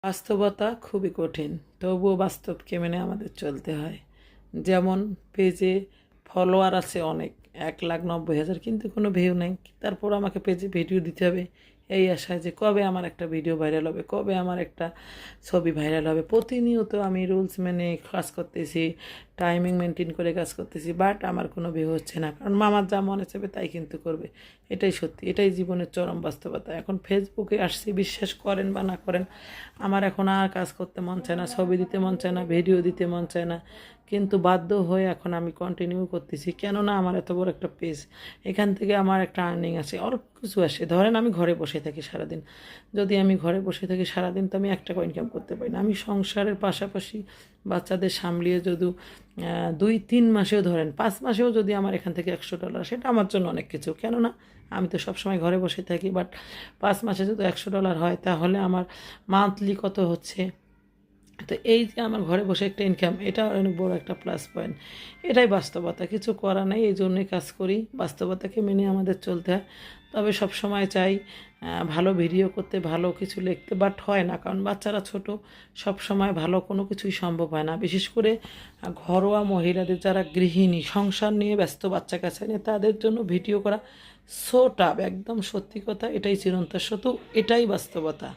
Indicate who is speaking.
Speaker 1: বাস্তবতা খুবই কঠিন, তবুও বাস্তবকে মেনে আমাদের চলতে হয়। যেমন পেজে ফলোয়ার আছে অনেক, 1,90,000, কিন্তু কোনো ভিউ নেই। তারপর আমাকে পেজে ভিডিও দিতে হবে এই আশায় যে কবে আমার একটা ভিডিও ভাইরাল হবে, কবে আমার একটা ছবি ভাইরাল হবে। প্রতিনিয়ত আমি রুলস মেনে কাজ করতেছি, টাইমিং মেনটেন করে কাজ করতেছি, বাট আমার কোনো ভিউ হচ্ছে না। কারণ মামার যা মনে চাবে তাই কিন্তু করবে। এটাই সত্যি, এটাই জীবনের চরম বাস্তবতা। এখন ফেসবুকে আসছি, বিশ্বাস করেন বা না করেন, আমার এখন আর কাজ করতে মন চায় না, ছবি দিতে মন চায় না, ভিডিও দিতে মন চায় না, কিন্তু বাধ্য হয়ে এখন আমি কন্টিনিউ করতেছি। কেননা আমার এত বড় একটা পেজ, এখান থেকে আমার একটা আর্নিং আছে, অল্প কিছু আসে। ধরেন আমি ঘরে বসে থাকি সারাদিন, যদি আমি ঘরে বসে থাকি সারাদিন, তো আমি 1 টাকা ইনকাম করতে পারি না। আমি সংসারের পাশাপাশি বাচ্চাদের সামলিয়ে যদি 2-3 মাসেও, ধরেন 5 মাসেও যদি আমার এখান থেকে $100, সেটা আমার জন্য অনেক কিছু। কেননা আমি তো সবসময় ঘরে বসে থাকি, বাট 5 মাসে যদি $100 হয়, তাহলে আমার মান্থলি কত হচ্ছে। তো এই যে আমার ঘরে বসে একটা ইনকাম, এটা অনেক বড় একটা প্লাস পয়েন্ট। এটাই বাস্তবতা, কিছু করা নেই, এই জন্যই কাজ করি। বাস্তবতাকে মেনে আমাদের চলতে হয়। তবে সব সময় চাই ভালো ভিডিও করতে, ভালো কিছু লিখতে, বাট হয় না, কারণ বাচ্চারা ছোট। সব সময় ভালো কোনো কিছুই সম্ভব হয় না। বিশেষ করে ঘরোয়া মহিলাদের, যারা গৃহিণী, সংসার নিয়ে ব্যস্ত, বাচ্চা কাছে নিয়ে, তাদের জন্য ভিডিও করা সো টাফ। একদম সত্যি কথা, এটাই চিরন্তন সত্য, এটাই বাস্তবতা।